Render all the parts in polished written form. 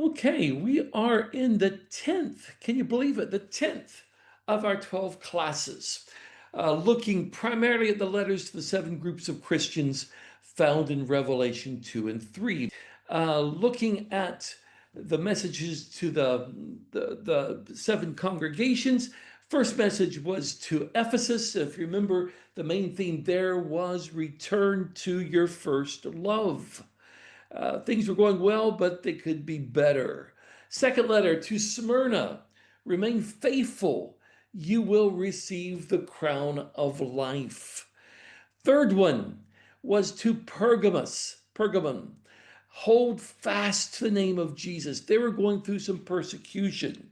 Okay, we are in the 10th, can you believe it? The 10th of our 12 classes, looking primarily at the letters to the seven groups of Christians found in Revelation 2 and 3, looking at the messages to the seven congregations. First message was to Ephesus. If you remember, the main theme there was return to your first love. Things were going well, but they could be better. Second letter to Smyrna, remain faithful. You will receive the crown of life. Third one was to Pergamum. Hold fast to the name of Jesus. They were going through some persecution.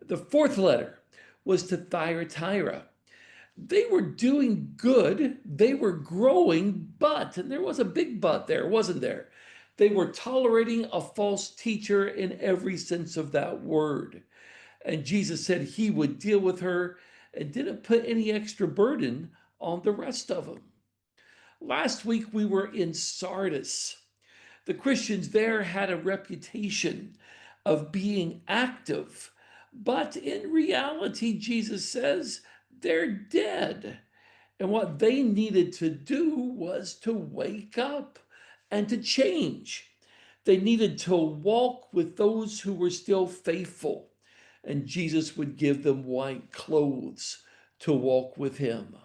The fourth letter was to Thyatira. They were doing good, they were growing, but, and there was a big but there, wasn't there? They were tolerating a false teacher in every sense of that word. And Jesus said he would deal with her and didn't put any extra burden on the rest of them. Last week we were in Sardis. The Christians there had a reputation of being active, but in reality, Jesus says they're dead. And what they needed to do was to wake up and to change. They needed to walk with those who were still faithful, and Jesus would give them white clothes to walk with him.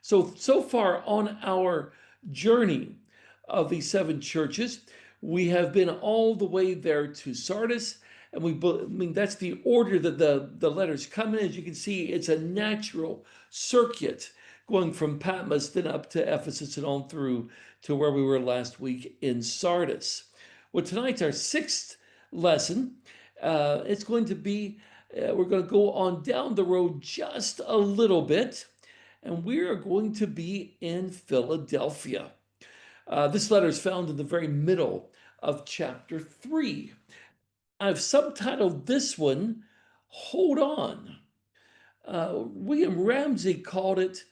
So far on our journey of these seven churches, we have been all the way there to Sardis. And I mean, that's the order that the letters come in. As you can see, it's a natural circuit going from Patmos then up to Ephesus and on through to where we were last week in Sardis. Well, tonight's our sixth lesson. It's going to be, we're going to go on down the road just a little bit, and we are going to be in Philadelphia. This letter is found in the very middle of chapter 3. I've subtitled this one, Hold On. William Ramsey called it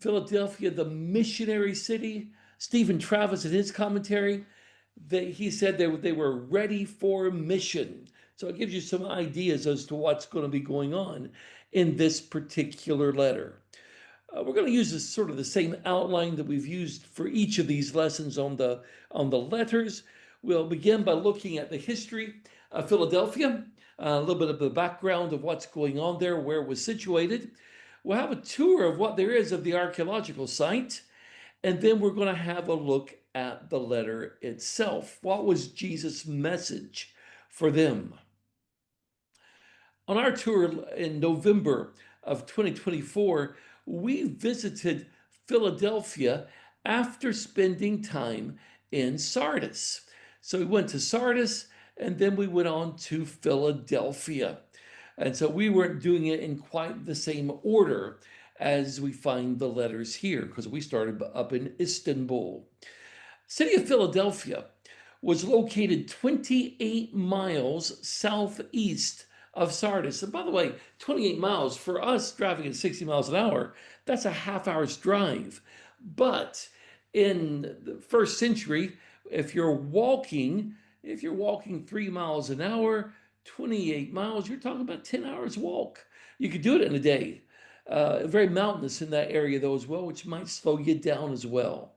Philadelphia the missionary city. Stephen Travis, in his commentary, he said they were ready for mission. So it gives you some ideas as to what's going to be going on in this particular letter. We're going to use this sort of the same outline that we've used for each of these lessons on the letters. We'll begin by looking at the history of Philadelphia, a little bit of the background of what's going on there, where it was situated. We'll have a tour of what there is of the archaeological site, and then we're going to have a look at the letter itself. What was Jesus' message for them? On our tour in November of 2024, we visited Philadelphia after spending time in Sardis. So we went to Sardis and then we went on to Philadelphia. And so we weren't doing it in quite the same order as we find the letters here, because we started up in Istanbul. City of Philadelphia was located 28 miles southeast of Sardis. And by the way, 28 miles for us driving at 60 miles an hour, that's a half hour's drive. But in the first century, if you're walking 3 miles an hour, 28 miles, you're talking about 10 hours walk. You could do it in a day. Very mountainous in that area, though, as well, which might slow you down as well.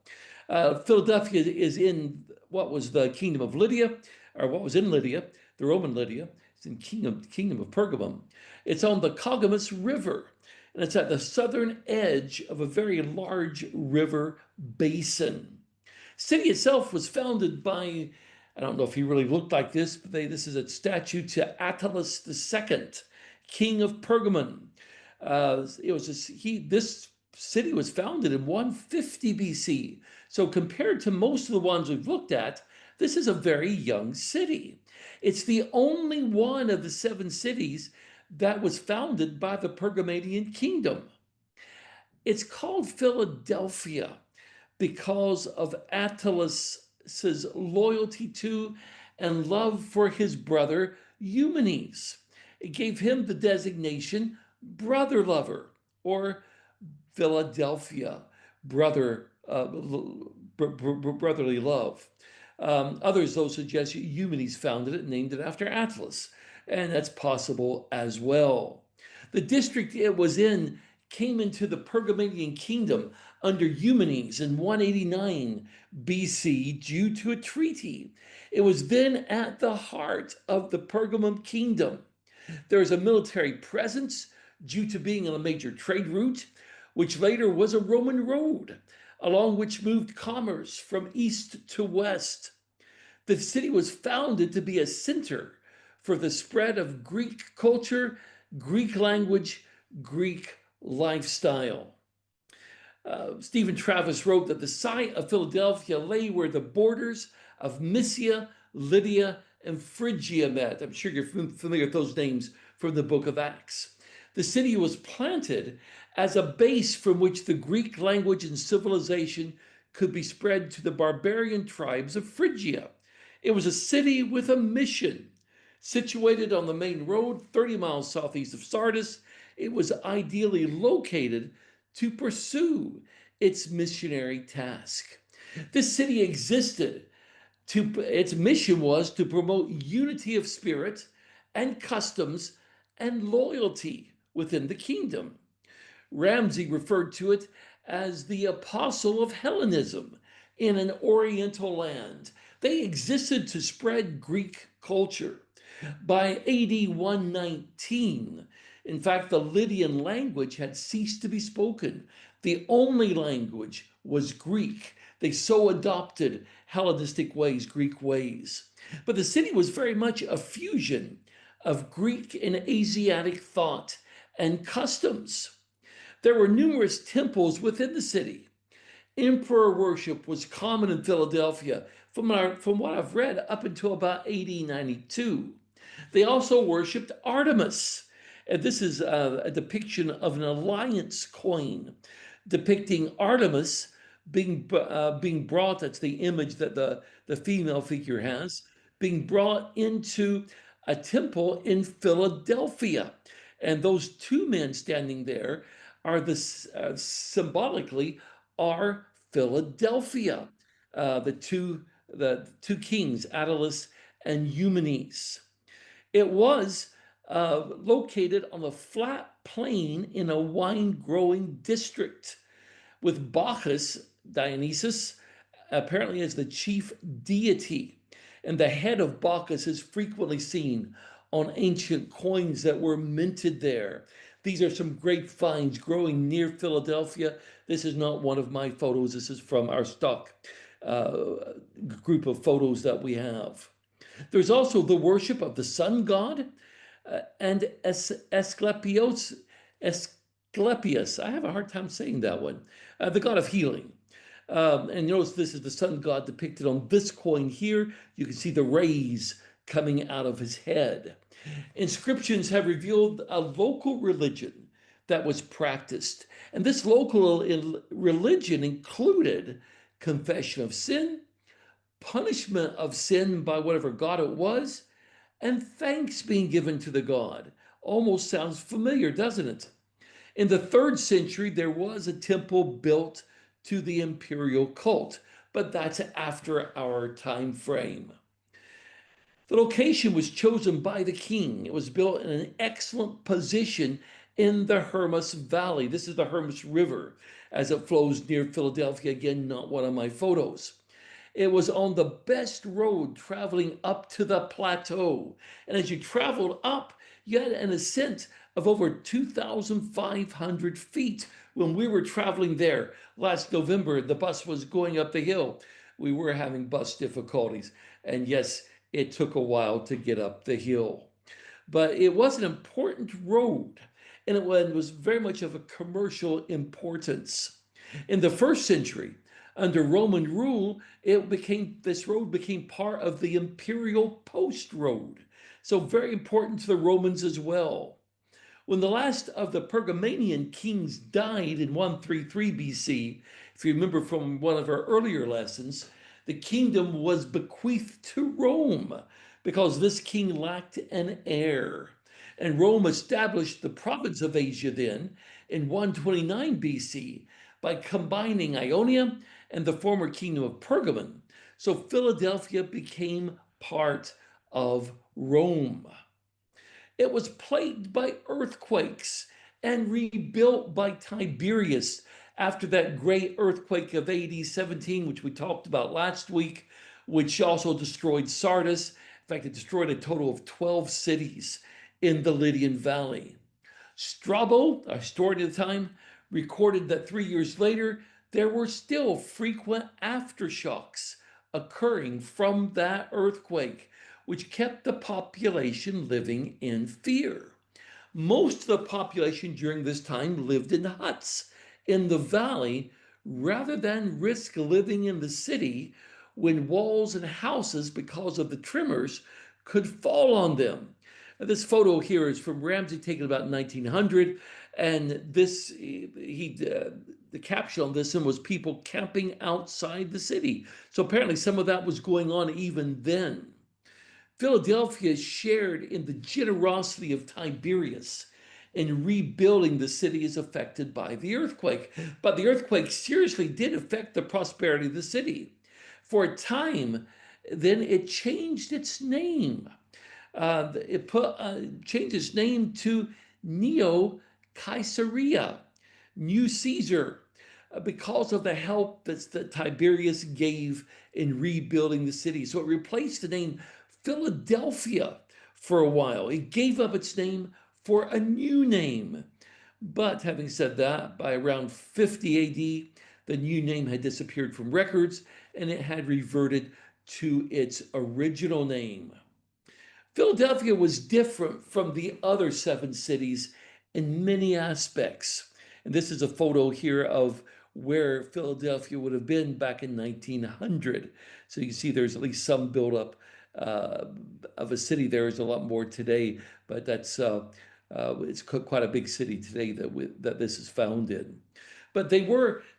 Philadelphia is in what was the kingdom of Lydia, or what was in Lydia, the Roman Lydia. It's in kingdom of Pergamum. It's on the Cogamus River, and it's at the southern edge of a very large river basin. City itself was founded by, I don't know if he really looked like this, but this is a statue to Attalus II, king of Pergamon. This city was founded in 150 BC. So compared to most of the ones we've looked at, this is a very young city. It's the only one of the seven cities that was founded by the Pergamanian kingdom. It's called Philadelphia because of Attalus' loyalty to and love for his brother Eumenes. It gave him the designation brother lover, or Philadelphia, brotherly love. Others, though, suggest Eumenes founded it and named it after Atlas, and that's possible as well. The district it was in came into the Pergamanian kingdom under Eumenes in 189 BC due to a treaty. It was then at the heart of the Pergamum kingdom. There is a military presence due to being on a major trade route, which later was a Roman road, along which moved commerce from east to west. The city was founded to be a center for the spread of Greek culture, Greek language, Greek lifestyle. Stephen Travis wrote that the site of Philadelphia lay where the borders of Mysia, Lydia, and Phrygia met. I'm sure you're familiar with those names from the book of Acts. The city was planted as a base from which the Greek language and civilization could be spread to the barbarian tribes of Phrygia. It was a city with a mission. Situated on the main road 30 miles southeast of Sardis, it was ideally located to pursue its missionary task. This city existed its mission was to promote unity of spirit and customs and loyalty within the kingdom. Ramsay referred to it as the apostle of Hellenism in an oriental land. They existed to spread Greek culture. By AD 119, in fact, the Lydian language had ceased to be spoken. The only language was Greek. They so adopted Hellenistic ways, Greek ways. But the city was very much a fusion of Greek and Asiatic thought and customs. There were numerous temples within the city. Emperor worship was common in Philadelphia from what I've read up until about AD 92. They also worshipped Artemis. And this is a depiction of an alliance coin depicting Artemis being brought, that's the image that the female figure has, being brought into a temple in Philadelphia. And those two men standing there are symbolically are Philadelphia, the two kings, Attalus and Eumenes. It was located on a flat plain in a wine-growing district, with Bacchus, Dionysus, apparently as the chief deity. And the head of Bacchus is frequently seen on ancient coins that were minted there. These are some great finds growing near Philadelphia. This is not one of my photos. This is from our stock group of photos that we have. There's also the worship of the sun god and Asclepius. I have a hard time saying that one. The god of healing. And notice this is the sun god depicted on this coin here. You can see the rays coming out of his head. Inscriptions have revealed a local religion that was practiced. And this local religion included confession of sin, punishment of sin by whatever god it was, and thanks being given to the god. Almost sounds familiar, doesn't it? In the 3rd century, there was a temple built to the imperial cult, but that's after our time frame. The location was chosen by the king. It was built in an excellent position in the Hermus Valley. This is the Hermus River as it flows near Philadelphia. Again, not one of my photos. It was on the best road traveling up to the plateau. And as you traveled up, you had an ascent of over 2,500 feet. When we were traveling there last November, the bus was going up the hill. We were having bus difficulties. And yes, it took a while to get up the hill. But it was an important road, and it was very much of a commercial importance. In the 1st century, under Roman rule, this road became part of the imperial post road. So very important to the Romans as well. When the last of the Pergamanian kings died in 133 BC, if you remember from one of our earlier lessons, the kingdom was bequeathed to Rome because this king lacked an heir. And Rome established the province of Asia then in 129 BC by combining Ionia and the former kingdom of Pergamon So Philadelphia became part of Rome. It was plagued by earthquakes and rebuilt by Tiberius after that great earthquake of AD 17, which we talked about last week, which also destroyed Sardis. In fact, it destroyed a total of 12 cities in the Lydian Valley. Strabo, a historian at the time, recorded that 3 years later, there were still frequent aftershocks occurring from that earthquake, which kept the population living in fear. Most of the population during this time lived in huts in the valley rather than risk living in the city when walls and houses, because of the tremors, could fall on them. This photo here is from Ramsey, taken about 1900, and the caption on this one was people camping outside the city. So apparently some of that was going on even then. Philadelphia shared in the generosity of Tiberius in rebuilding the cities affected by the earthquake. But the earthquake seriously did affect the prosperity of the city. For a time, then it changed its name. Changed its name to Neo Caesarea, New Caesar, because of the help that Tiberius gave in rebuilding the city. So it replaced the name Philadelphia for a while. It gave up its name for a new name. But having said that, by around 50 AD, the new name had disappeared from records and it had reverted to its original name. Philadelphia was different from the other seven cities in many aspects. And this is a photo here of where Philadelphia would have been back in 1900. So you see there's at least some buildup of a city. There is a lot more today, but it's quite a big city today that this is found in. But it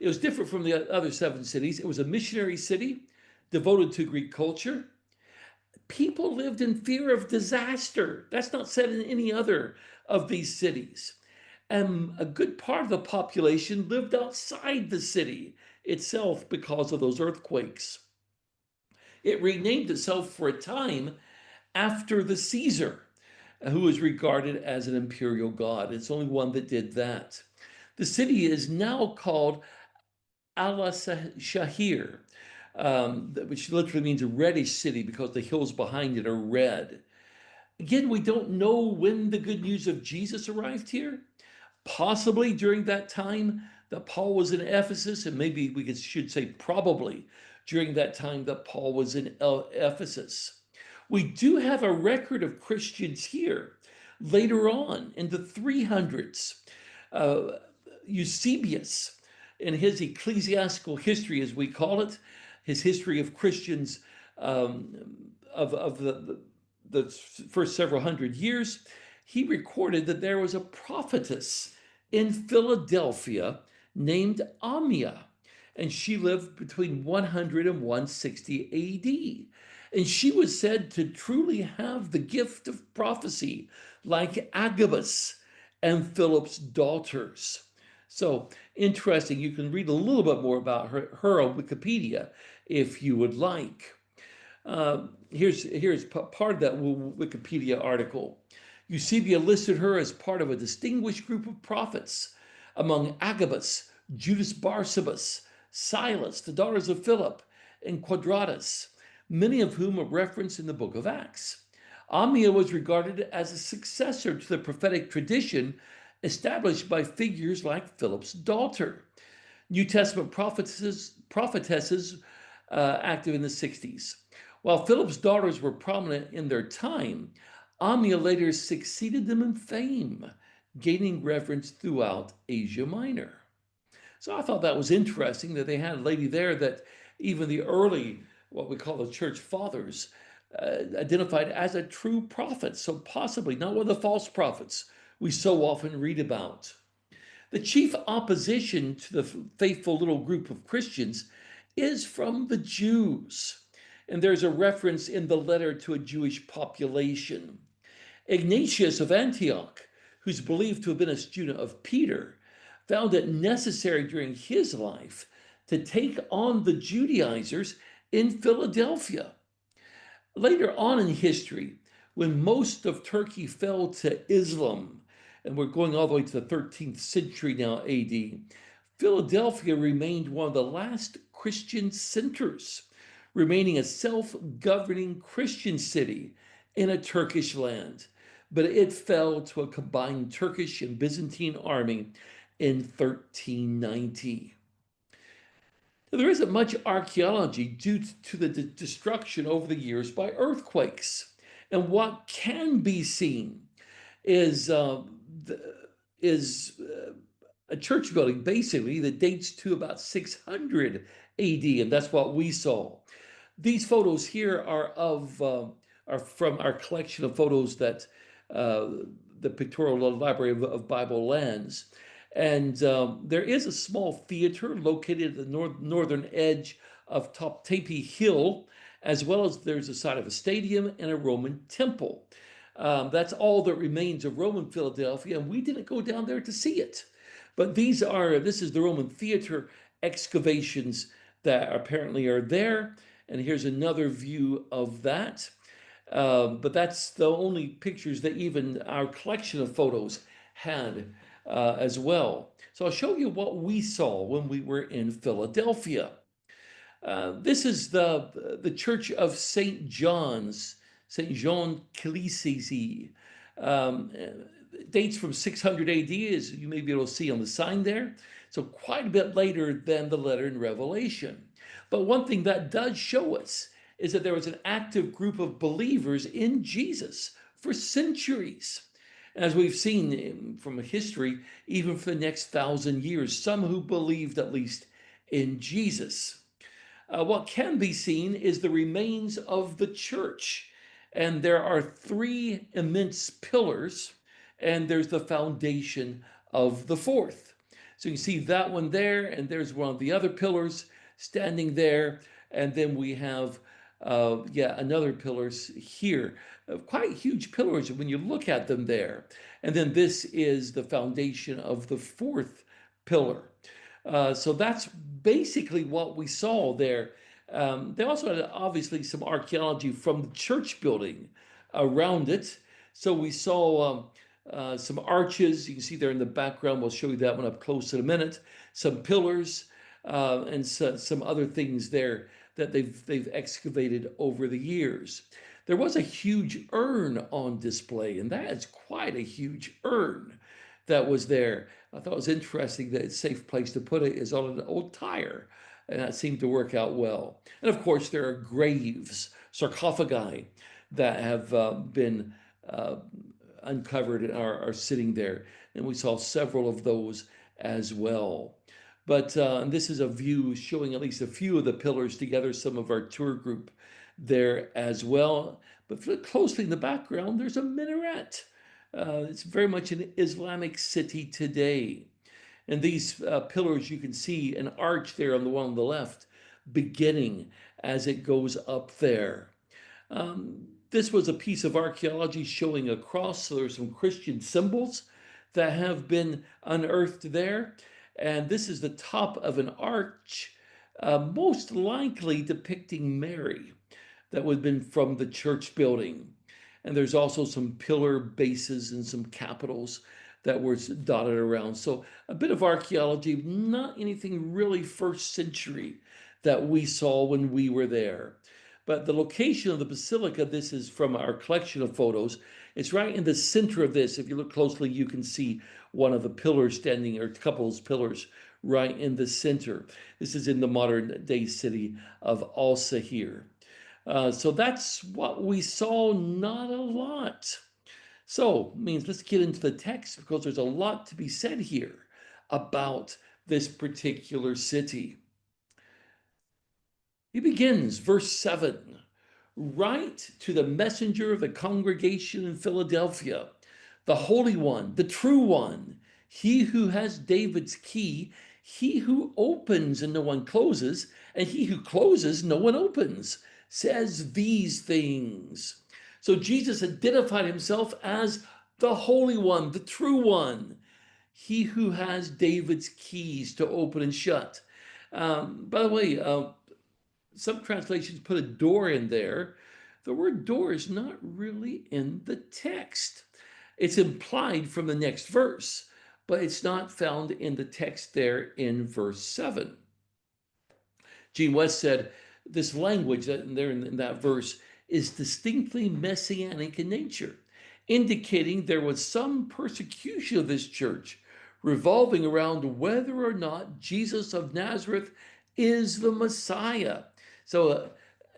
was different from the other seven cities. It was a missionary city devoted to Greek culture. People lived in fear of disaster. That's not said in any other of these cities. And a good part of the population lived outside the city itself because of those earthquakes. It renamed itself for a time after the Caesar, who was regarded as an imperial god. It's only one that did that. The city is now called Al-Shahir, which literally means a reddish city because the hills behind it are red. Again, we don't know when the good news of Jesus arrived here. Possibly during that time that Paul was in Ephesus, and maybe should say probably during that time that Paul was in Ephesus. We do have a record of Christians here later on in the 300s. Eusebius, in his ecclesiastical history, as we call it, his history of Christians of the first several hundred years, he recorded that there was a prophetess in Philadelphia named Ammia, and she lived between 100 and 160 AD. And she was said to truly have the gift of prophecy, like Agabus and Philip's daughters. So interesting. You can read a little bit more about her on Wikipedia if you would like. Here's part of that Wikipedia article. Eusebius listed her as part of a distinguished group of prophets among Agabus, Judas Barsabas, Silas, the daughters of Philip, and Quadratus, many of whom are referenced in the book of Acts. Ammia was regarded as a successor to the prophetic tradition established by figures like Philip's daughter. New Testament prophetesses active in the 60s. While Philip's daughters were prominent in their time, Ammia later succeeded them in fame, gaining reverence throughout Asia Minor. So I thought that was interesting that they had a lady there that even the early, what we call the church fathers, identified as a true prophet. So possibly not one of the false prophets we so often read about. The chief opposition to the faithful little group of Christians is from the Jews. And there's a reference in the letter to a Jewish population. Ignatius of Antioch, who's believed to have been a student of Peter, found it necessary during his life to take on the Judaizers in Philadelphia. Later on in history, when most of Turkey fell to Islam, and we're going all the way to the 13th century now AD, Philadelphia remained one of the last Christian centers, remaining a self-governing Christian city in a Turkish land. But it fell to a combined Turkish and Byzantine army in 1390. There isn't much archaeology due to the destruction over the years by earthquakes. And what can be seen is is a church building basically that dates to about 600 AD, and that's what we saw. These photos here are from our collection of photos that uh, the Pictorial Library of Bible lands. And there is a small theater located at the northern edge of Topkapi Hill, as well as there's a site of a stadium and a Roman temple. That's all that remains of Roman Philadelphia, and we didn't go down there to see it. But this is the Roman theater excavations that apparently are there. And here's another view of that. But that's the only pictures that even our collection of photos had as well. So I'll show you what we saw when we were in Philadelphia. This is the Church of St. John's, St. Jean Kilisisi. Dates from 600 AD, as you may be able to see on the sign there. So quite a bit later than the letter in Revelation. But one thing that does show us is that there was an active group of believers in Jesus for centuries. As we've seen from history, even for the next 1,000 years, some who believed at least in Jesus. What can be seen is the remains of the church. And there are three immense pillars, and there's the foundation of the fourth. So you see that one there, and there's one of the other pillars standing there. And then we have, another pillars here. Quite huge pillars when you look at them there. And then this is the foundation of the fourth pillar. So that's basically what we saw there. They also had obviously some archaeology from the church building around it. So we saw some arches. You can see there in the background. We'll show you that one up close in a minute. Some pillars and some other things there that they've excavated over the years. There was a huge urn on display, and that is quite a huge urn that was there. I thought it was interesting that a safe place to put it is on an old tire, and that seemed to work out well. And of course, there are graves, sarcophagi that have been uncovered and are sitting there, and we saw several of those as well. But and this is a view showing at least a few of the pillars together, some of our tour group there as well. But if you look closely in the background, there's a minaret. It's very much an Islamic city today. And these pillars, you can see an arch there on the one on the left, beginning as it goes up there. This was a piece of archaeology showing a cross, so there's some Christian symbols that have been unearthed there. And this is the top of an arch, most likely depicting Mary, that would have been from the church building. And there's also some pillar bases and some capitals that were dotted around. So a bit of archaeology, not anything really first century that we saw when we were there. But the location of the basilica, this is from our collection of photos. It's right in the center of this. If you look closely, you can see one of the pillars standing, or a couple of pillars right in the center. This is in the modern day city of Al-Sahir. So that's what we saw, not a lot. So, means let's get into the text because there's a lot to be said here about this particular city. He begins, verse 7, write to the messenger of the congregation in Philadelphia, the Holy One, the true one, he who has David's key, he who opens and no one closes, and he who closes, no one opens, says these things. So Jesus identified himself as the Holy One, the true one, he who has David's keys to open and shut. By the way, some translations put a door in there. The word door is not really in the text. It's implied from the next verse, but it's not found in the text there in verse 7. Gene West said this language that there in that verse is distinctly messianic in nature, indicating there was some persecution of this church revolving around whether or not Jesus of Nazareth is the Messiah. So,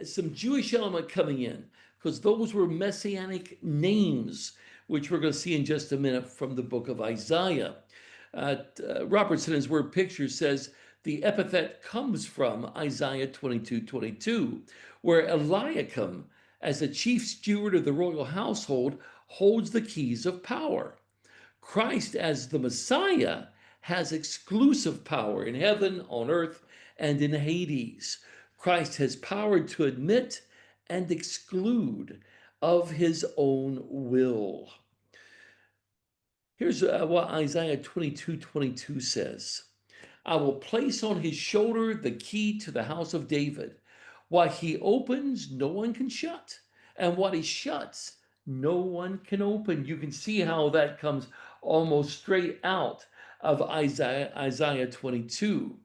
some Jewish element coming in, because those were messianic names, which we're going to see in just a minute from the book of Isaiah. Robertson, in his word picture, says the epithet comes from Isaiah 22:22, where Eliakim, as the chief steward of the royal household, holds the keys of power. Christ, as the Messiah, has exclusive power in heaven, on earth, and in Hades. Christ has power to admit and exclude of his own will. Here's what Isaiah 22:22 says. I will place on his shoulder the key to the house of David. What he opens, no one can shut. And what he shuts, no one can open. You can see how that comes almost straight out of Isaiah 22.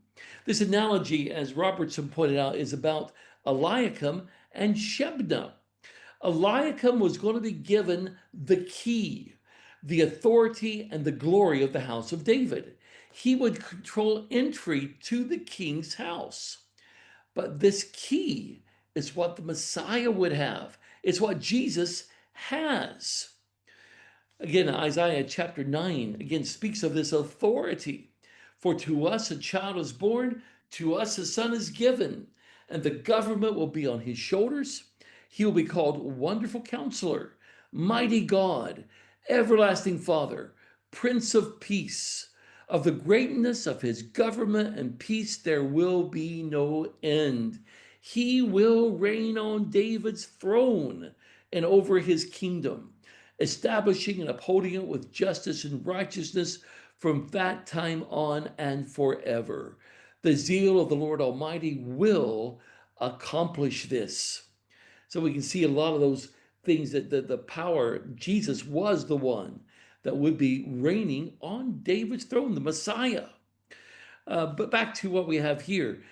This analogy, as Robertson pointed out, is about Eliakim and Shebna. Eliakim was going to be given the key, the authority, and the glory of the house of David. He would control entry to the king's house. But this key is what the Messiah would have. It's what Jesus has. Again, Isaiah chapter 9 again speaks of this authority. For to us a child is born, to us a son is given, and the government will be on his shoulders. He will be called Wonderful Counselor, Mighty God, Everlasting Father, Prince of Peace. Of the greatness of his government and peace there will be no end. He will reign on David's throne and over his kingdom, establishing and upholding it with justice and righteousness from that time on and forever. The zeal of the Lord Almighty will accomplish this. So we can see a lot of those things that the power, Jesus was the one that would be reigning on David's throne, the Messiah. But back to what we have here.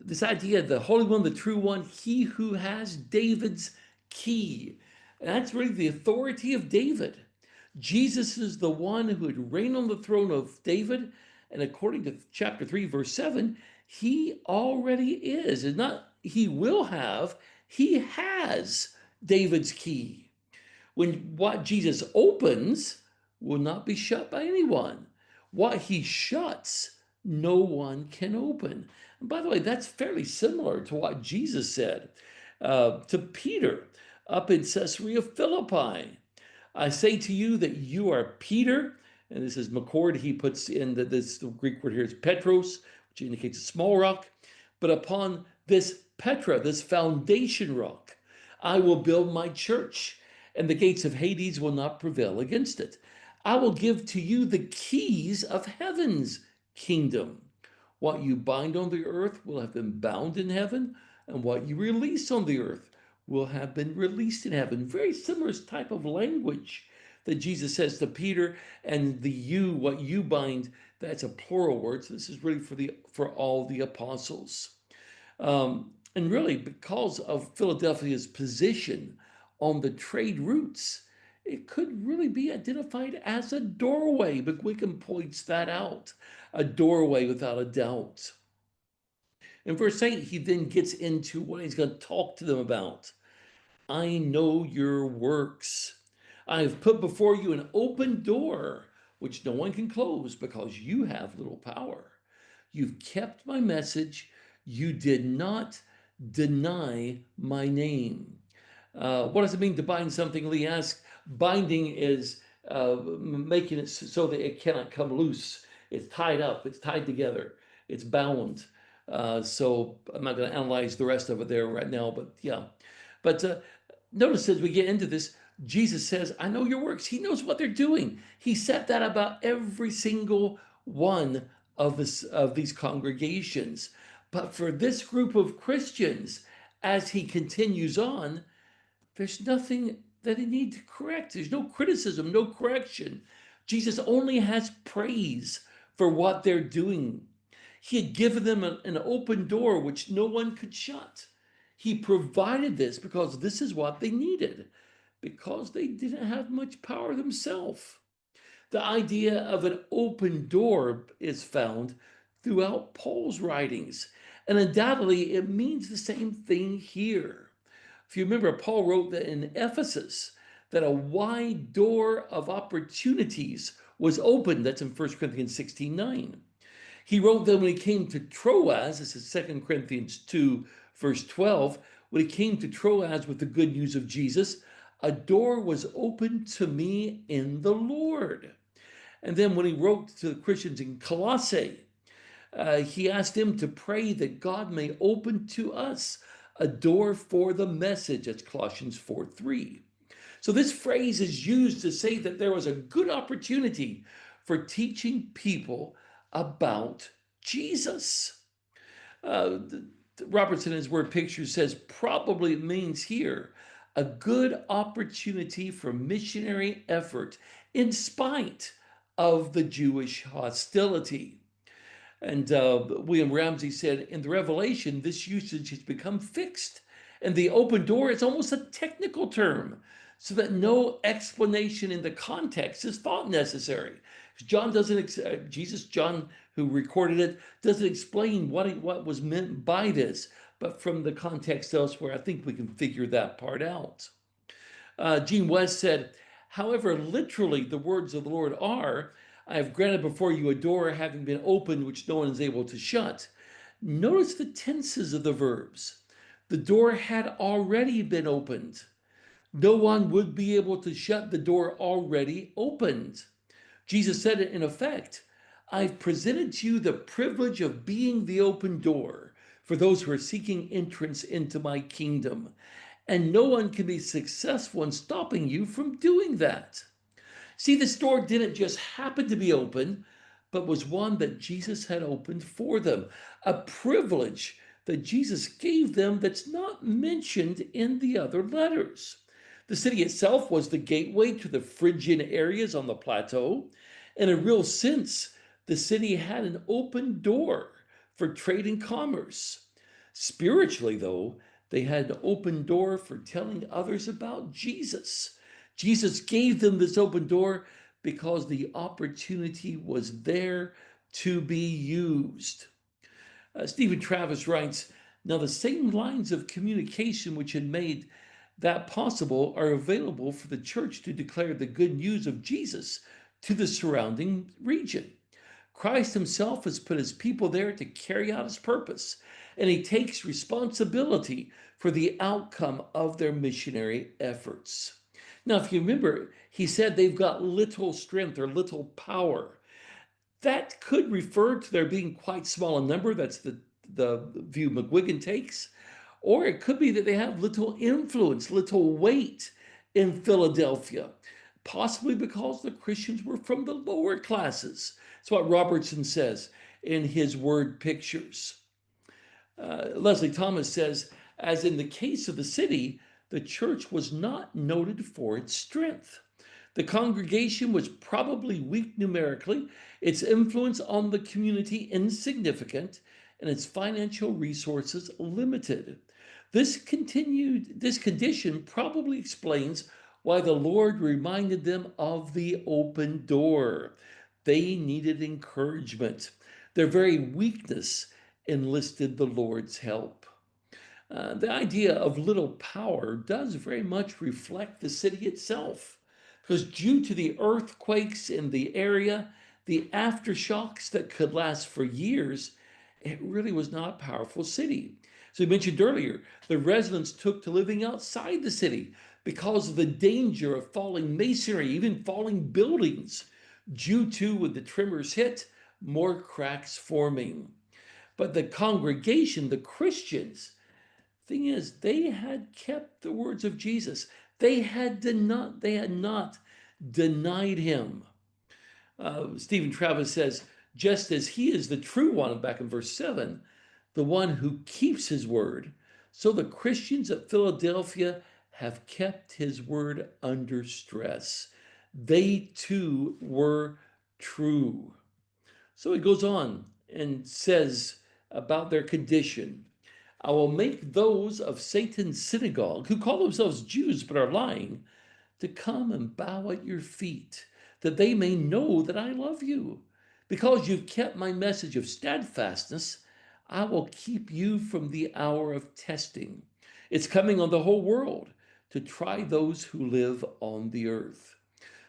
This idea, the Holy One, the true one, he who has David's key. And that's really the authority of David. Jesus is the one who would reign on the throne of David. And according to chapter 3, verse 7, he already is. And not he will have, he has David's key. When what Jesus opens will not be shut by anyone. What he shuts, no one can open. And by the way, that's fairly similar to what Jesus said to Peter up in Caesarea Philippi. I say to you that you are Peter, and this is McCord. He puts in this the Greek word here is Petros, which indicates a small rock. But upon this Petra, this foundation rock, I will build my church, and the gates of Hades will not prevail against it. I will give to you the keys of heaven's kingdom. What you bind on the earth will have been bound in heaven, and what you release on the earth will have been released in heaven. Very similar type of language that Jesus says to Peter, and what you bind, that's a plural word. So this is really for all the apostles. And really, because of Philadelphia's position on the trade routes, it could really be identified as a doorway. But Wickham points that out, a doorway without a doubt. In verse 8, he then gets into what he's going to talk to them about. I know your works. I have put before you an open door, which no one can close because you have little power. You've kept my message. You did not deny my name. What does it mean to bind something? Lee asked. Binding is making it so that it cannot come loose. It's tied up. It's tied together. It's bound. So I'm not going to analyze the rest of it there right now, but yeah. But notice as we get into this, Jesus says, I know your works. He knows what they're doing. He said that about every single one of these congregations. But for this group of Christians, as he continues on, there's nothing that they need to correct. There's no criticism, no correction. Jesus only has praise for what they're doing. He had given them an open door which no one could shut. He provided this because this is what they needed, because they didn't have much power themselves. The idea of an open door is found throughout Paul's writings, and undoubtedly it means the same thing here. If you remember, Paul wrote that in Ephesus that a wide door of opportunities was opened. That's in 1 Corinthians 16:9. He wrote that when he came to Troas, this is 2 Corinthians 2, verse 12, when he came to Troas with the good news of Jesus, a door was opened to me in the Lord. And then when he wrote to the Christians in Colossae, he asked them to pray that God may open to us a door for the message. That's Colossians 4:3. So this phrase is used to say that there was a good opportunity for teaching people about Jesus. Robertson, in his word picture, says probably it means here a good opportunity for missionary effort in spite of the Jewish hostility. And William Ramsey said, in the Revelation, this usage has become fixed. And the open door is almost a technical term, so that no explanation in the context is thought necessary. John doesn't, John, who recorded it, doesn't explain what was meant by this. But from the context elsewhere, I think we can figure that part out. Gene West said, however, literally the words of the Lord are, I have granted before you a door having been opened which no one is able to shut. Notice the tenses of the verbs. The door had already been opened. No one would be able to shut the door already opened. Jesus said it in effect, I've presented to you the privilege of being the open door for those who are seeking entrance into my kingdom. And no one can be successful in stopping you from doing that. See, this door didn't just happen to be open, but was one that Jesus had opened for them, a privilege that Jesus gave them that's not mentioned in the other letters. The city itself was the gateway to the Phrygian areas on the plateau. In a real sense, the city had an open door for trade and commerce. Spiritually, though, they had an open door for telling others about Jesus. Jesus gave them this open door because the opportunity was there to be used. Stephen Travis writes, now the same lines of communication which had made that possible are available for the church to declare the good news of Jesus to the surrounding region. Christ himself has put his people there to carry out his purpose, and he takes responsibility for the outcome of their missionary efforts. Now, if you remember, he said they've got little strength or little power. That could refer to their being quite small in number. That's the view McGuigan takes. Or it could be that they have little influence, little weight in Philadelphia, possibly because the Christians were from the lower classes. That's what Robertson says in his word pictures. Leslie Thomas says, as in the case of the city, the church was not noted for its strength. The congregation was probably weak numerically, its influence on the community insignificant, and its financial resources limited. This condition probably explains why the Lord reminded them of the open door. They needed encouragement. Their very weakness enlisted the Lord's help. The idea of little power does very much reflect the city itself, because due to the earthquakes in the area, the aftershocks that could last for years, it really was not a powerful city. So we mentioned earlier, the residents took to living outside the city because of the danger of falling masonry, even falling buildings, due to, when the tremors hit, more cracks forming. But the congregation, the Christians, thing is, they had kept the words of Jesus. They had not denied him. Stephen Travis says, just as he is the true one, back in verse 7, the one who keeps his word. So the Christians at Philadelphia have kept his word under stress. They too were true. So he goes on and says about their condition, I will make those of Satan's synagogue who call themselves Jews but are lying to come and bow at your feet, that they may know that I love you. Because you've kept my message of steadfastness, I will keep you from the hour of testing. It's coming on the whole world to try those who live on the earth.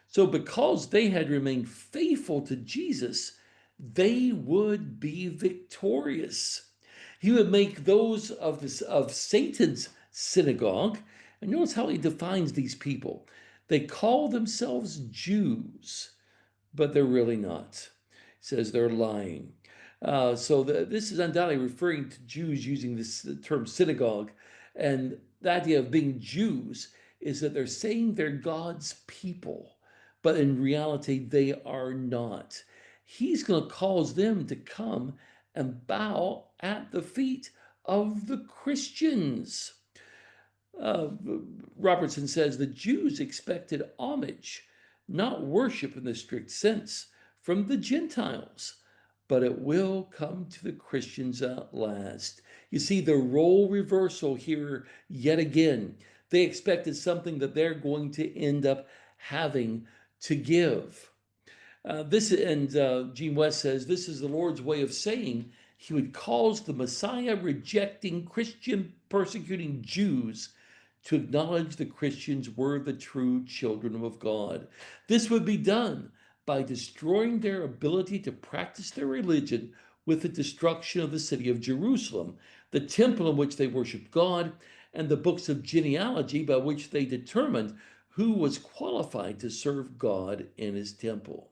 So, because they had remained faithful to Jesus, they would be victorious. He would make those of Satan's synagogue, and notice how he defines these people. They call themselves Jews, but they're really not. He says they're lying. This is undoubtedly referring to Jews using this term synagogue. And the idea of being Jews is that they're saying they're God's people, but in reality, they are not. He's going to cause them to come and bow at the feet of the Christians. Uh, Robertson says the Jews expected homage, not worship in the strict sense, from the Gentiles, but it will come to the Christians at last. You see the role reversal here yet again. They expected something that they're going to end up having to give. Gene West says this is the Lord's way of saying he would cause the Messiah rejecting Christian persecuting Jews to acknowledge the Christians were the true children of God. This would be done by destroying their ability to practice their religion with the destruction of the city of Jerusalem, the temple in which they worshiped God, and the books of genealogy by which they determined who was qualified to serve God in his temple.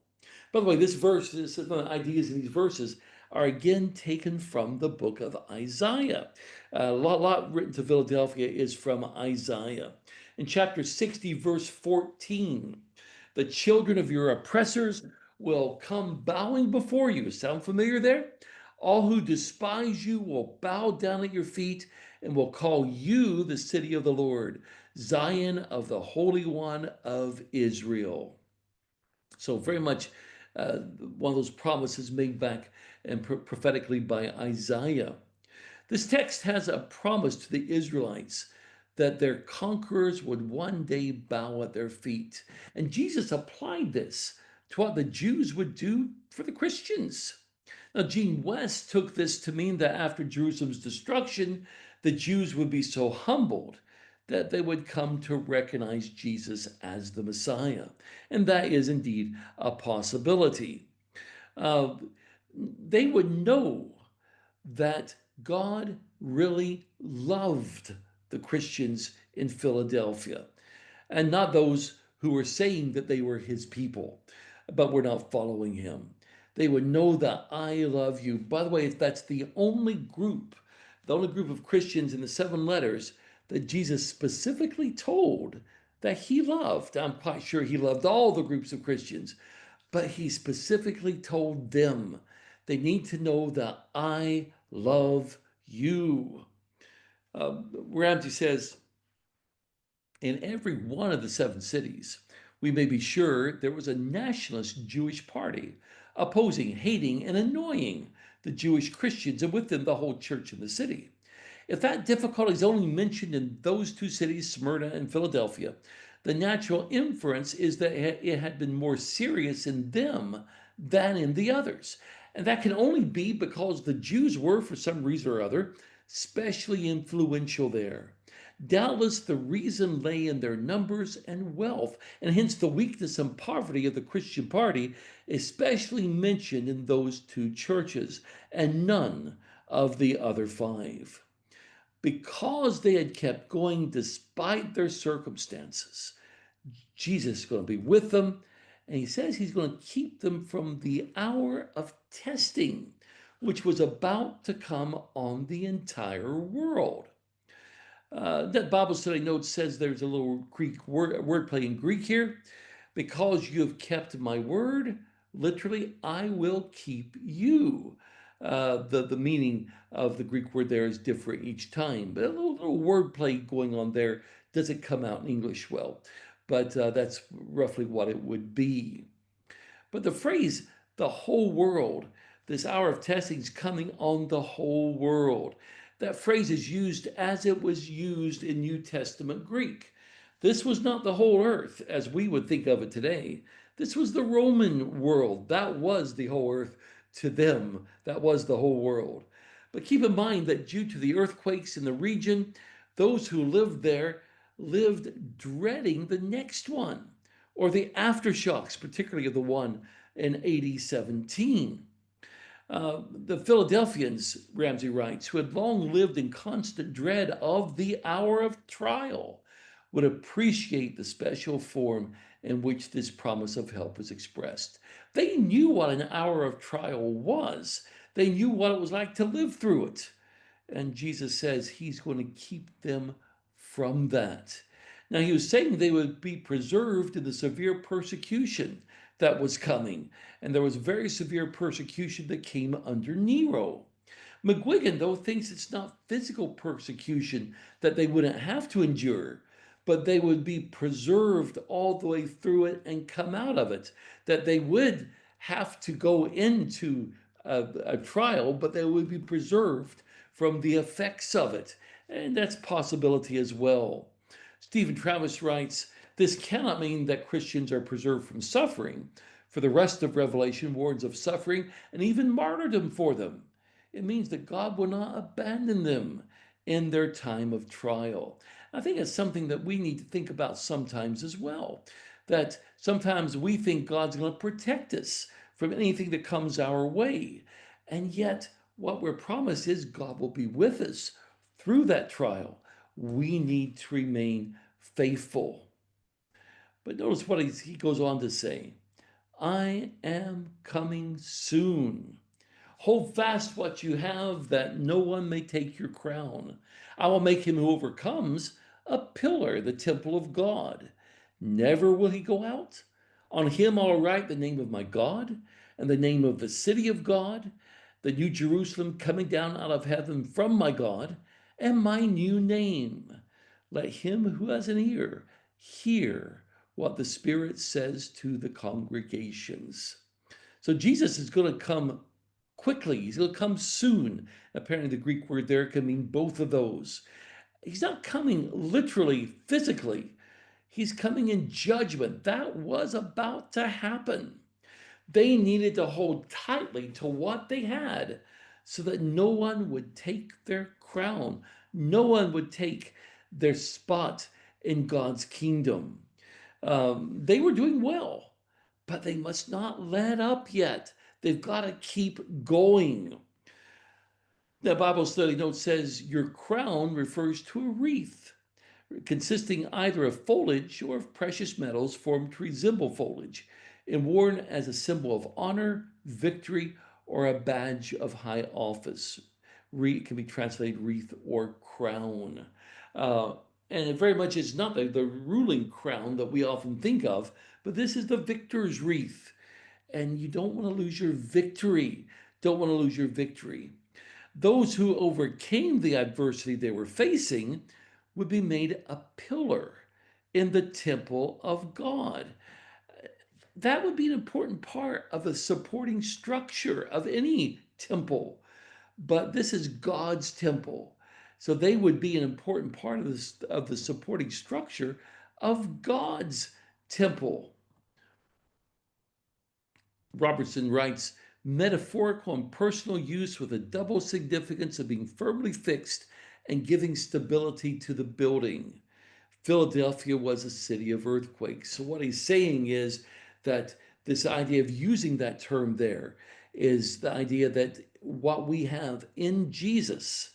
By the way, some of the ideas in these verses are again taken from the book of Isaiah. A lot written to Philadelphia is from Isaiah. In chapter 60, verse 14, the children of your oppressors will come bowing before you. Sound familiar there? All who despise you will bow down at your feet and will call you the city of the Lord, Zion of the Holy One of Israel. So very much one of those promises made back and prophetically by Isaiah. This text has a promise to the Israelites that their conquerors would one day bow at their feet. And Jesus applied this to what the Jews would do for the Christians. Now, Gene West took this to mean that after Jerusalem's destruction, the Jews would be so humbled that they would come to recognize Jesus as the Messiah. And that is indeed a possibility. Uh, they would know that God really loved the Christians in Philadelphia, and not those who were saying that they were his people, but were not following him. They would know that I love you. By the way, that's the only group of Christians in the 7 letters that Jesus specifically told that he loved. I'm quite sure he loved all the groups of Christians, but he specifically told them they need to know that I love you. Ramsey says, in every one of the 7 cities, we may be sure there was a nationalist Jewish party opposing, hating, and annoying the Jewish Christians, and with them the whole church in the city. If that difficulty is only mentioned in those 2 cities, Smyrna and Philadelphia, the natural inference is that it had been more serious in them than in the others. And that can only be because the Jews were, for some reason or other, especially influential there. Doubtless the reason lay in their numbers and wealth, and hence the weakness and poverty of the Christian party, especially mentioned in those 2 churches, and none of the other 5. Because they had kept going despite their circumstances, Jesus is going to be with them, and he says he's going to keep them from the hour of testing, which was about to come on the entire world. That Bible study note says there's a little Greek wordplay in Greek here. Because you have kept my word, literally, I will keep you. The meaning of the Greek word there is different each time, but a little wordplay going on there doesn't come out in English well. But that's roughly what it would be. But the phrase, the whole world, this hour of testing is coming on the whole world. That phrase is used as it was used in New Testament Greek. This was not the whole earth as we would think of it today. This was the Roman world. That was the whole earth to them. That was the whole world. But keep in mind that due to the earthquakes in the region, those who lived there lived dreading the next one or the aftershocks, particularly of the one in AD 17. The Philadelphians, Ramsay writes, who had long lived in constant dread of the hour of trial, would appreciate the special form in which this promise of help was expressed. They knew what an hour of trial was. They knew what it was like to live through it. And Jesus says he's going to keep them from that. Now, he was saying they would be preserved in the severe persecution that was coming. And there was very severe persecution that came under Nero. McGuigan, though, thinks it's not physical persecution that they wouldn't have to endure, but they would be preserved all the way through it and come out of it. That they would have to go into a trial, but they would be preserved from the effects of it. And that's possibility as well. Stephen Travis writes, this cannot mean that Christians are preserved from suffering, for the rest of Revelation warns of suffering and even martyrdom for them. It means that God will not abandon them in their time of trial. I think it's something that we need to think about sometimes as well, that sometimes we think God's going to protect us from anything that comes our way. And yet, what we're promised is God will be with us through that trial. We need to remain faithful. But notice what he goes on to say. I am coming soon. Hold fast what you have, that no one may take your crown. I will make him who overcomes a pillar, the temple of God. Never will he go out. On him I will write the name of my God, and the name of the city of God, the new Jerusalem coming down out of heaven from my God, and my new name. Let him who has an ear hear what the Spirit says to the congregations. So Jesus is going to come quickly. He's going to come soon. Apparently the Greek word there can mean both of those. He's not coming literally, physically. He's coming in judgment. That was about to happen. They needed to hold tightly to what they had so that no one would take their crown. No one would take their spot in God's kingdom. They were doing well, but they must not let up yet. They've got to keep going. The Bible study note says your crown refers to a wreath consisting either of foliage or of precious metals formed to resemble foliage and worn as a symbol of honor, victory, or a badge of high office. It can be translated wreath or crown. And it very much is not the ruling crown that we often think of, but this is the victor's wreath. And you don't want to lose your victory. Don't want to lose your victory. Those who overcame the adversity they were facing would be made a pillar in the temple of God. That would be an important part of the supporting structure of any temple. But this is God's temple. So they would be an important part of the supporting structure of God's temple. Robertson writes, metaphorical and personal use with a double significance of being firmly fixed and giving stability to the building. Philadelphia was a city of earthquakes. So what he's saying is that this idea of using that term there is the idea that what we have in Jesus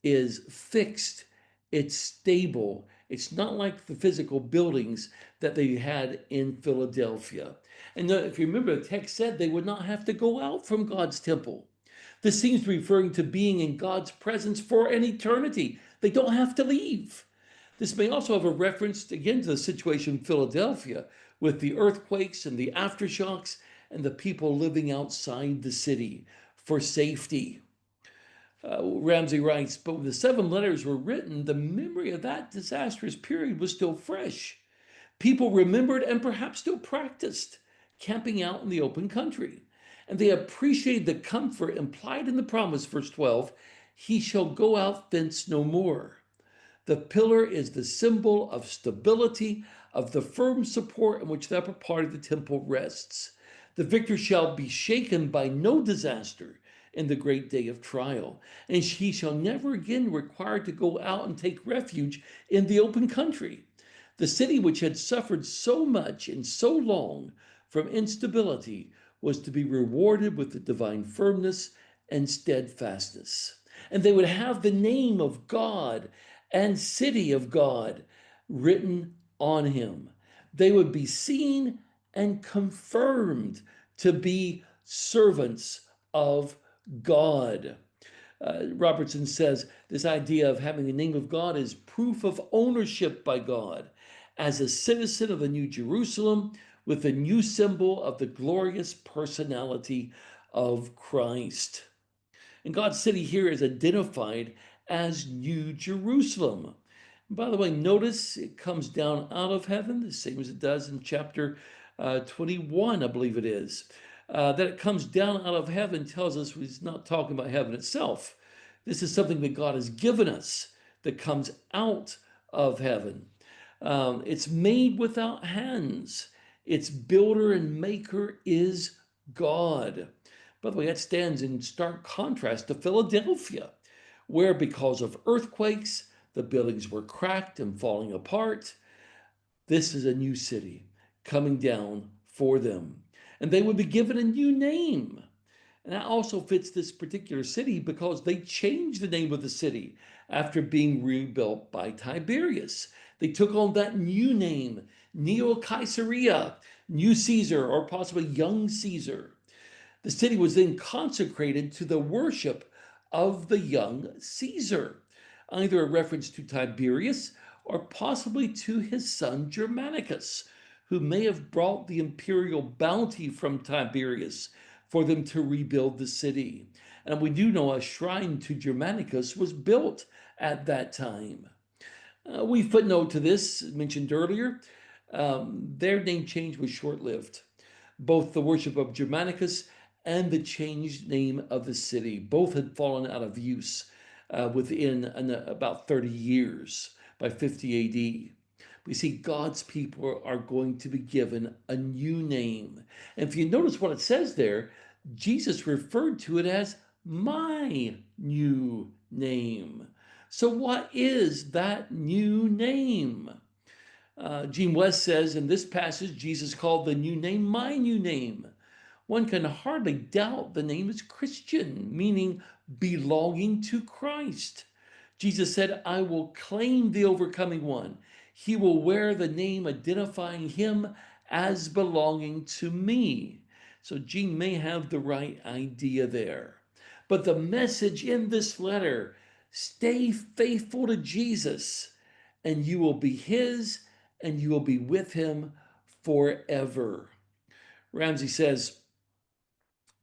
is fixed, it's stable. It's not like the physical buildings that they had in Philadelphia. And if you remember, the text said they would not have to go out from God's temple. This seems to be referring to being in God's presence for an eternity. They don't have to leave. This may also have a reference, again, to the situation in Philadelphia with the earthquakes and the aftershocks and the people living outside the city. for safety. Ramsey writes, but when the 7 letters were written, the memory of that disastrous period was still fresh. People remembered and perhaps still practiced camping out in the open country. And they appreciated the comfort implied in the promise, verse 12, he shall go out thence no more. The pillar is the symbol of stability, of the firm support in which the upper part of the temple rests. The victor shall be shaken by no disaster in the great day of trial, and he shall never again require to go out and take refuge in the open country. The city which had suffered so much and so long from instability was to be rewarded with the divine firmness and steadfastness. And they would have the name of God and city of God written on him. They would be seen and confirmed to be servants of God. Robertson says this idea of having the name of God is proof of ownership by God as a citizen of the New Jerusalem with the new symbol of the glorious personality of Christ. And God's city here is identified as New Jerusalem. And by the way, notice it comes down out of heaven, the same as it does in chapter 21, I believe it is. That it comes down out of heaven tells us he's not talking about heaven itself. This is something that God has given us that comes out of heaven. It's made without hands. Its builder and maker is God. By the way, that stands in stark contrast to Philadelphia, where because of earthquakes, the buildings were cracked and falling apart. This is a new city coming down for them. And they would be given a new name. And that also fits this particular city because they changed the name of the city after being rebuilt by Tiberius. They took on that new name, Neo Caesarea, New Caesar, or possibly Young Caesar. The city was then consecrated to the worship of the young Caesar, either a reference to Tiberius or possibly to his son Germanicus, who may have brought the imperial bounty from Tiberius for them to rebuild the city. And we do know a shrine to Germanicus was built at that time. We footnote to this, mentioned earlier, their name change was short-lived. Both the worship of Germanicus and the changed name of the city both had fallen out of use within about 30 years, by 50 AD. We see God's people are going to be given a new name. And if you notice what it says there, Jesus referred to it as my new name. So what is that new name? Gene West says in this passage, Jesus called the new name my new name. One can hardly doubt the name is Christian, meaning belonging to Christ. Jesus said, I will claim the overcoming one. He will wear the name identifying him as belonging to me. So Gene may have the right idea there. But the message in this letter, stay faithful to Jesus, and you will be his, and you will be with him forever. Ramsey says,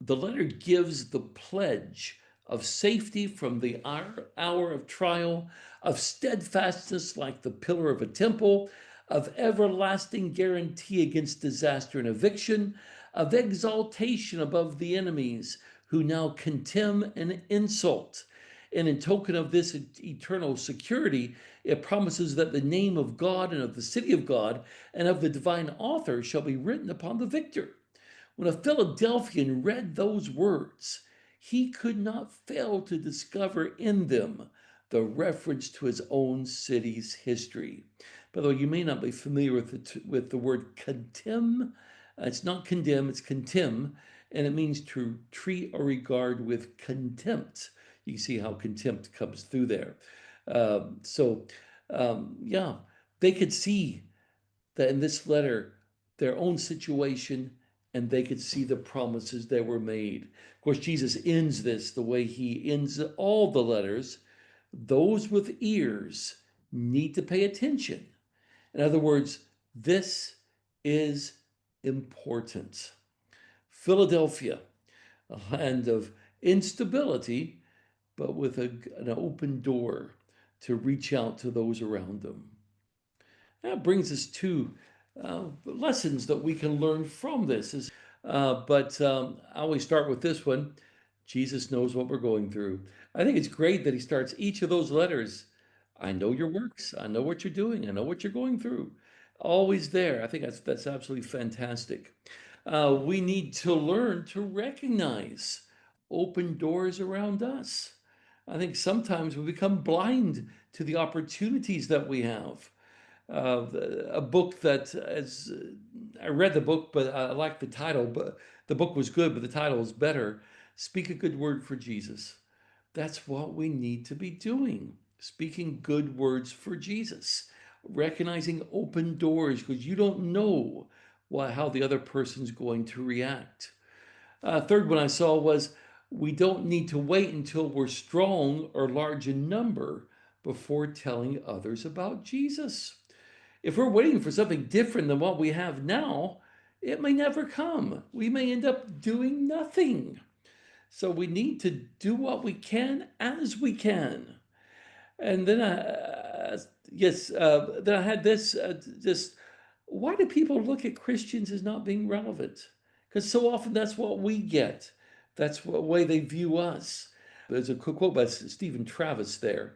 the letter gives the pledge of safety from the hour of trial, of steadfastness like the pillar of a temple, of everlasting guarantee against disaster and eviction, of exaltation above the enemies who now contemn and insult. And in token of this eternal security, it promises that the name of God and of the city of God and of the divine author shall be written upon the victor. When a Philadelphian read those words, he could not fail to discover in them the reference to his own city's history. By the way, you may not be familiar with the word contemn. It's not condemn, it's contemn, and it means to treat or regard with contempt. You see how contempt comes through there. Yeah, they could see that in this letter, their own situation, and they could see the promises that were made. Of course, Jesus ends this the way he ends all the letters. Those with ears need to pay attention. In other words, this is important. Philadelphia, a land of instability, but with an open door to reach out to those around them. That brings us to lessons that we can learn from this. But I always start with this one. Jesus knows what we're going through. I think it's great that he starts each of those letters. I know your works. I know what you're doing. I know what you're going through. Always there. I think that's absolutely fantastic. We need to learn to recognize open doors around us. I think sometimes we become blind to the opportunities that we have. A book that, as I read the book, but I liked the title. But the book was good, but the title is better. Speak a good word for Jesus. That's what we need to be doing. Speaking good words for Jesus, recognizing open doors because you don't know how the other person's going to react. Third one I saw was we don't need to wait until we're strong or large in number before telling others about Jesus. If we're waiting for something different than what we have now, it may never come. We may end up doing nothing. So we need to do what we can as we can. And then then I had this just why do people look at Christians as not being relevant? Because so often that's what we get. That's what way they view us. There's a quote by Stephen Travis there,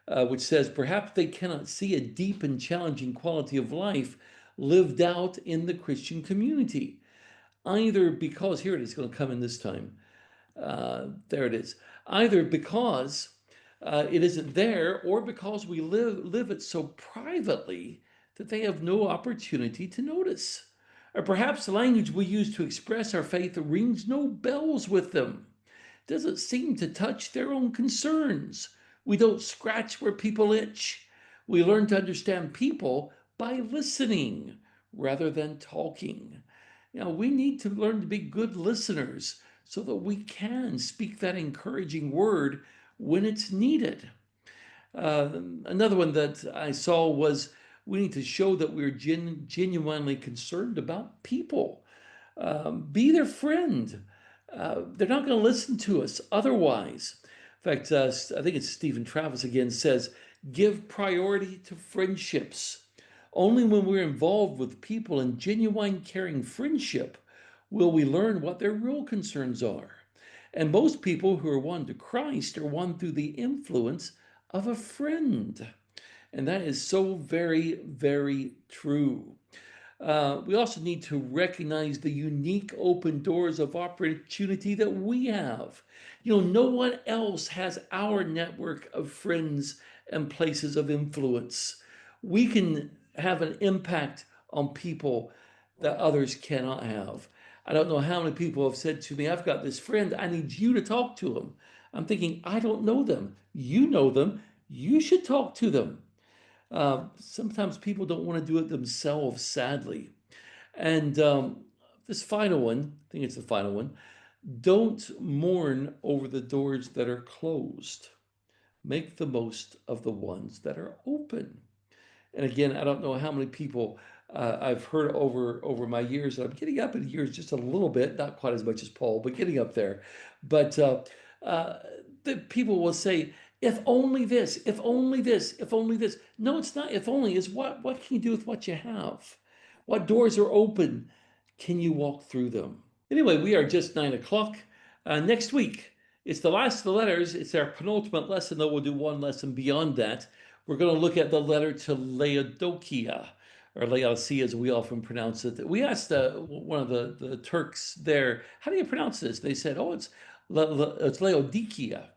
which says, "Perhaps they cannot see a deep and challenging quality of life lived out in the Christian community, either because here it is going to come in this time." There it is. Either because it isn't there, or because we live it so privately that they have no opportunity to notice. Or perhaps the language we use to express our faith rings no bells with them. Doesn't seem to touch their own concerns. We don't scratch where people itch. We learn to understand people by listening rather than talking. We need to learn to be good listeners so that we can speak that encouraging word when it's needed. Another one that I saw was we need to show that we're genuinely concerned about people. Be their friend. They're not going to listen to us otherwise. In fact, I think it's Stephen Travis again says, give priority to friendships. Only when we're involved with people in genuine caring friendship will we learn what their real concerns are. And most people who are won to Christ are won through the influence of a friend. And that is so very, very true. We also need to recognize the unique open doors of opportunity that we have. No one else has our network of friends and places of influence. We can have an impact on people that others cannot have. I don't know how many people have said to me, I've got this friend, I need you to talk to him. I'm thinking, I don't know them. You know them. You should talk to them. Sometimes people don't want to do it themselves, sadly. And this final one, I think it's the final one, don't mourn over the doors that are closed. Make the most of the ones that are open. And again, I don't know how many people I've heard over my years, and I'm getting up in years just a little bit, not quite as much as Paul, but getting up there. But uh, the people will say, if only this, if only this, if only this. No, it's not if only, is what can you do with what you have? What doors are open? Can you walk through them? Anyway, we are just 9 o'clock. Next week, it's the last of the letters. It's our penultimate lesson, though we'll do one lesson beyond that. We're going to look at the letter to Laodicea, or Laodicea as we often pronounce it. We asked one of the Turks there, how do you pronounce this? They said, oh, it's Laodicea,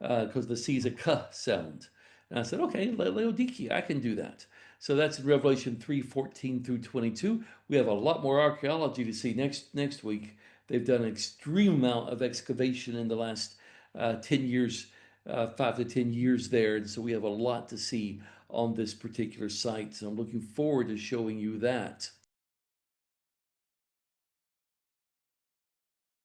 because the C is a K sound. And I said, okay, Laodicea, I can do that. So that's in Revelation 3:14 through 22. We have a lot more archaeology to see next week. They've done an extreme amount of excavation in the last 10 years, 5 to 10 years there. And so we have a lot to see on this particular site. So I'm looking forward to showing you that.